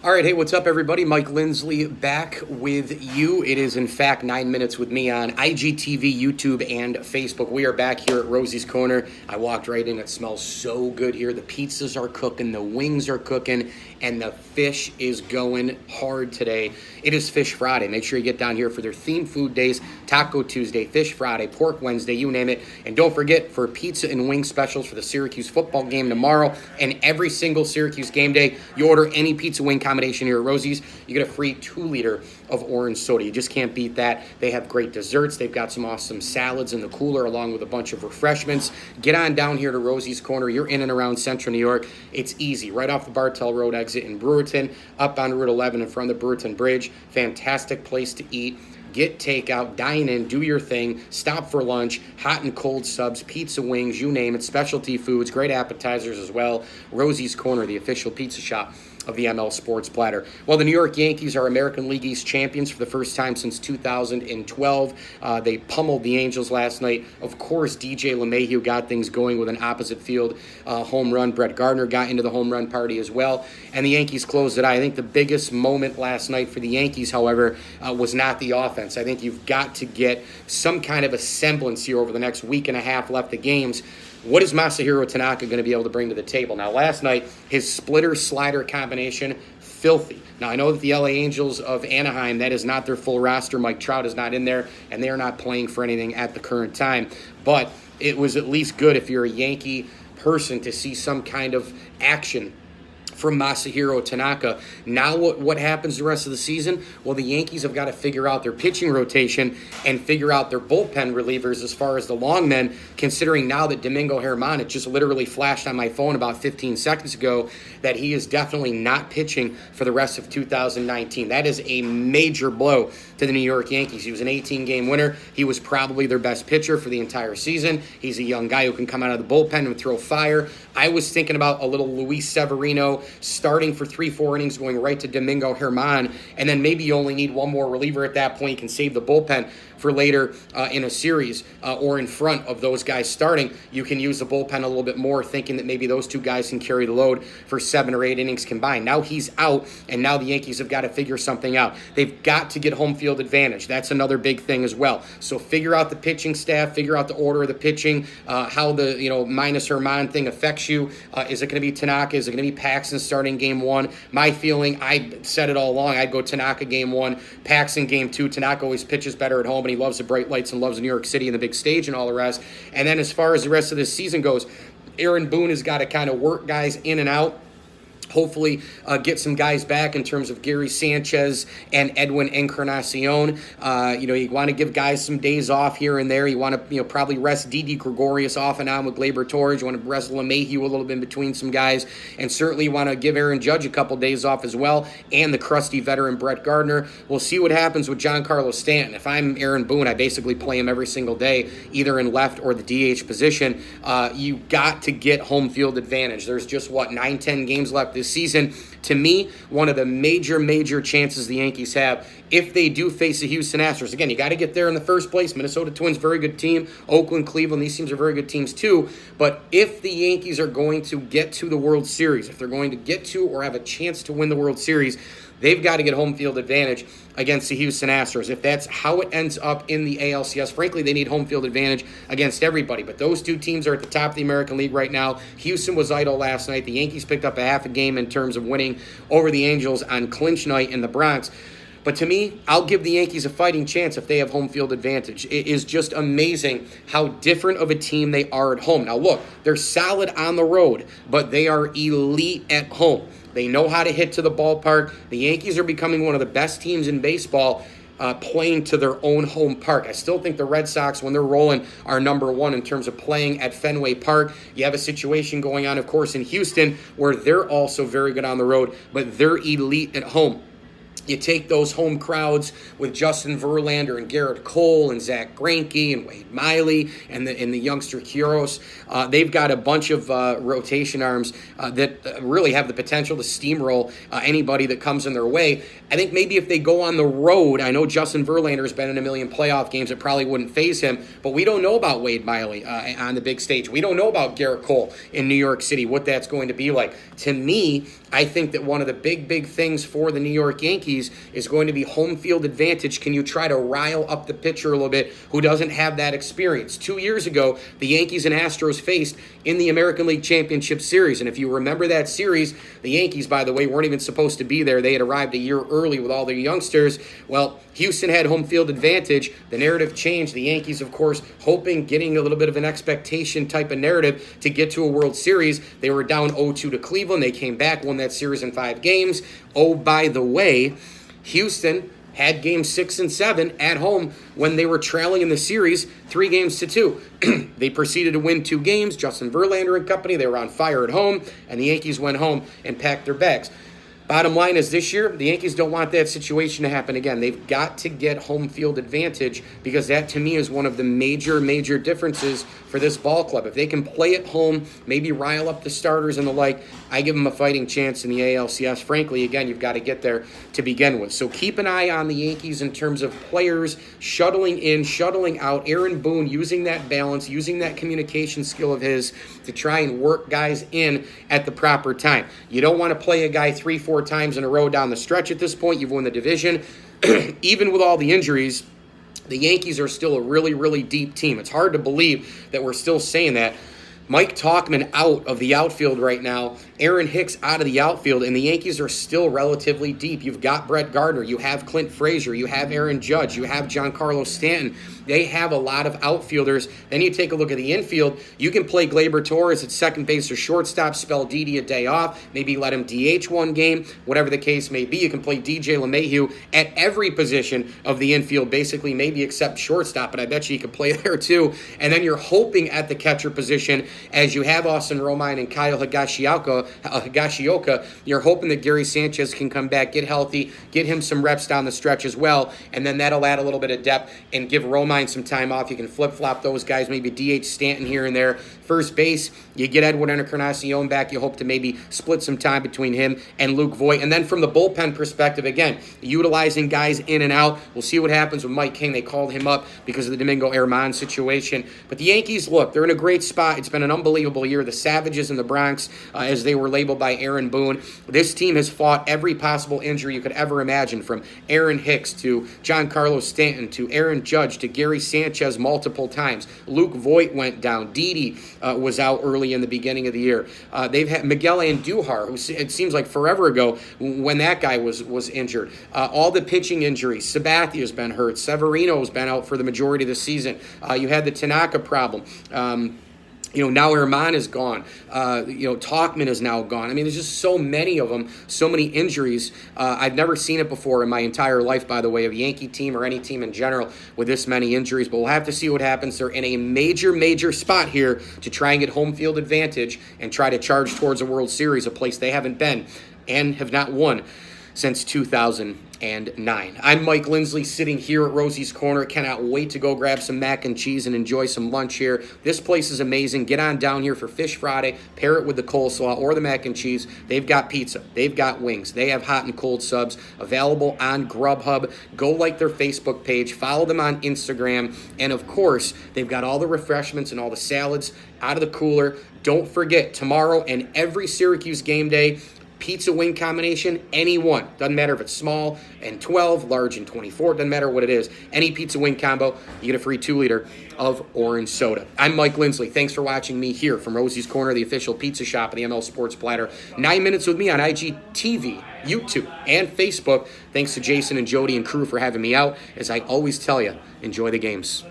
All right, hey, what's up, everybody? Mike Lindsley back with you. It is, in fact, 9 minutes with me on IGTV, YouTube, and Facebook. We are back here at Rosie's Corner. I walked right in. It smells so good here. The pizzas are cooking, the wings are cooking, and the fish is going hard today. It is Fish Friday. Make sure you get down here for their themed food days, Taco Tuesday, Fish Friday, Pork Wednesday, you name it. And don't forget, for pizza and wing specials for the Syracuse football game tomorrow and every single Syracuse game day, you order any pizza wing combination here at Rosie's, you get a free 2-liter of orange soda. You just can't beat that. They have great desserts. They've got some awesome salads in the cooler along with a bunch of refreshments. Get on down here to Rosie's Corner. You're in and around Central New York. It's easy. Right off the Bartell Road exit in Brewerton, up on Route 11 in front of the Brewerton Bridge. Fantastic place to eat. Get takeout, dine in, do your thing, stop for lunch, hot and cold subs, pizza wings, you name it, specialty foods, great appetizers as well. Rosie's Corner, the official pizza shop of the ML Sports Platter. Well, the New York Yankees are American League East champions for the first time since 2012. They pummeled the Angels last night. Of course, DJ LeMahieu got things going with an opposite field home run. Brett Gardner got into the home run party as well, and the Yankees closed it out. I think the biggest moment last night for the Yankees, however, was not the offense. I think you've got to get some kind of a semblance here over the next week and a half left of games. What is Masahiro Tanaka going to be able to bring to the table? Now, last night, his splitter-slider combination, filthy. Now, I know that the LA Angels of Anaheim, that is not their full roster. Mike Trout is not in there, and they are not playing for anything at the current time. But it was at least good if you're a Yankee person to see some kind of action from Masahiro Tanaka. Now what happens the rest of the season? Well, the Yankees have got to figure out their pitching rotation and figure out their bullpen relievers as far as the long men, considering now that Domingo Germán, it just literally flashed on my phone about 15 seconds ago that he is definitely not pitching for the rest of 2019. That is a major blow to the New York Yankees. He was an 18-game winner. He was probably their best pitcher for the entire season. He's a young guy who can come out of the bullpen and throw fire. I was thinking about a little Luis Severino starting for 3-4 innings, going right to Domingo Germán, and then maybe you only need one more reliever at that point. You can save the bullpen for later in a series or in front of those guys starting. You can use the bullpen a little bit more, thinking that maybe those two guys can carry the load for 7 or 8 innings combined. Now he's out, and now the Yankees have got to figure something out. They've got to get home field advantage. That's another big thing as well. So figure out the pitching staff, figure out the order of the pitching, how the minus Germán thing affects you. Is it going to be Tanaka? Is it going to be Paxton starting game 1? My feeling, I said it all along, I'd go Tanaka game 1, Paxton game 2. Tanaka always pitches better at home, and he loves the bright lights and loves New York City and the big stage and all the rest. And then as far as the rest of this season goes, Aaron Boone has got to kind of work guys in and out. Hopefully get some guys back in terms of Gary Sanchez and Edwin Encarnacion. You want to give guys some days off here and there. You want to probably rest Didi Gregorius off and on with Gleyber Torres. You want to rest LeMahieu a little bit in between some guys. And certainly you want to give Aaron Judge a couple days off as well, and the crusty veteran Brett Gardner. We'll see what happens with Giancarlo Stanton. If I'm Aaron Boone, I basically play him every single day, either in left or the DH position. You got to get home field advantage. There's just, 9-10 games left this season. To me, one of the major chances the Yankees have if they do face the Houston Astros. Again, you got to get there in the first place. Minnesota Twins, very good team. Oakland, Cleveland, these teams are very good teams too. But if the Yankees are going to get to the World Series, if they're going to get to or have a chance to win the World Series, they've got to get home field advantage against the Houston Astros. If that's how it ends up in the ALCS, frankly, they need home field advantage against everybody. But those two teams are at the top of the American League right now. Houston was idle last night. The Yankees picked up a half a game in terms of winning over the Angels on clinch night in the Bronx. But to me, I'll give the Yankees a fighting chance if they have home field advantage. It is just amazing how different of a team they are at home. Now, look, they're solid on the road, but they are elite at home. They know how to hit to the ballpark. The Yankees are becoming one of the best teams in baseball playing to their own home park. I still think the Red Sox, when they're rolling, are number one in terms of playing at Fenway Park. You have a situation going on, of course, in Houston, where they're also very good on the road, but they're elite at home. You take those home crowds with Justin Verlander and Garrett Cole and Zach Greinke and Wade Miley and the youngster Quiros. They've got a bunch of rotation arms that really have the potential to steamroll anybody that comes in their way. I think maybe if they go on the road, I know Justin Verlander has been in a million playoff games. It probably wouldn't faze him, but we don't know about Wade Miley on the big stage. We don't know about Garrett Cole in New York City, what that's going to be like. To me, I think that one of the big things for the New York Yankees is going to be home field advantage. Can you try to rile up the pitcher a little bit who doesn't have that experience? 2 years ago, the Yankees and Astros faced in the American League Championship Series. And if you remember that series, the Yankees, by the way, weren't even supposed to be there. They had arrived a year early with all their youngsters. Well, Houston had home field advantage. The narrative changed. The Yankees, of course, hoping, getting a little bit of an expectation type of narrative to get to a World Series. They were down 0-2 to Cleveland. They came back, won that series in 5 games. Oh, by the way, Houston had games 6 and 7 at home when they were trailing in the series 3-2. They proceeded to win 2 games. Justin Verlander and company, they were on fire at home, and the Yankees went home and packed their bags. Bottom line is this year, the Yankees don't want that situation to happen again. They've got to get home field advantage because that, to me, is one of the major differences for this ball club. If they can play at home, maybe rile up the starters and the like, I give them a fighting chance in the ALCS. Frankly, again, you've got to get there to begin with. So keep an eye on the Yankees in terms of players shuttling in, shuttling out. Aaron Boone using that balance, using that communication skill of his to try and work guys in at the proper time. You don't want to play a guy 3-4 times in a row down the stretch at this point. You've won the division. Even with all the injuries, the Yankees are still a really deep team. It's hard to believe that we're still saying that. Mike Tauchman out of the outfield right now. Aaron Hicks out of the outfield, and the Yankees are still relatively deep. You've got Brett Gardner. You have Clint Frazier. You have Aaron Judge. You have Giancarlo Stanton. They have a lot of outfielders. Then you take a look at the infield. You can play Gleyber Torres at second base or shortstop, spell Didi a day off, maybe let him DH one game, whatever the case may be. You can play DJ LeMahieu at every position of the infield, basically, maybe except shortstop, but I bet you can play there too. And then you're hoping at the catcher position, as you have Austin Romine and Kyle Higashioka, you're hoping that Gary Sanchez can come back, get healthy, get him some reps down the stretch as well, and then that'll add a little bit of depth and give Romine some time off. You can flip-flop those guys, maybe DH Stanton here and there. First base, you get Edwin Encarnacion back. You hope to maybe split some time between him and Luke Voigt. And then from the bullpen perspective, again, utilizing guys in and out. We'll see what happens with Mike King. They called him up because of the Domingo Herman situation. But the Yankees, look, they're in a great spot. It's been an unbelievable year. The Savages in the Bronx, as they were labeled by Aaron Boone. This team has fought every possible injury you could ever imagine, from Aaron Hicks to Giancarlo Stanton to Aaron Judge to Gary Sanchez multiple times. Luke Voigt went down. Didi was out early in the beginning of the year. They've had Miguel Andujar, who it seems like forever ago when that guy was injured. All the pitching injuries. Sabathia's been hurt. Severino's been out for the majority of the season. You had the Tanaka problem. Now Herman is gone. Tauchman is now gone. I mean, there's just so many of them, so many injuries. I've never seen it before in my entire life, by the way, of a Yankee team or any team in general with this many injuries. But we'll have to see what happens. They're in a major spot here to try and get home field advantage and try to charge towards a World Series, a place they haven't been and have not won since 2009. I'm Mike Lindsley, sitting here at Rosie's Corner. Cannot wait to go grab some mac and cheese and enjoy some lunch here. This place is amazing. Get on down here for Fish Friday. Pair it with the coleslaw or the mac and cheese. They've got pizza. They've got wings. They have hot and cold subs available on Grubhub. Go like their Facebook page. Follow them on Instagram. And, of course, they've got all the refreshments and all the salads out of the cooler. Don't forget, tomorrow and every Syracuse game day, pizza wing combination, any one. Doesn't matter if it's small and 12, large and 24. Doesn't matter what it is. Any pizza wing combo, you get a free 2-liter of orange soda. I'm Mike Lindsley. Thanks for watching me here from Rosie's Corner, the official pizza shop of the ML Sports Platter. 9 minutes with me on IGTV, YouTube, and Facebook. Thanks to Jason and Jody and crew for having me out. As I always tell you, enjoy the games.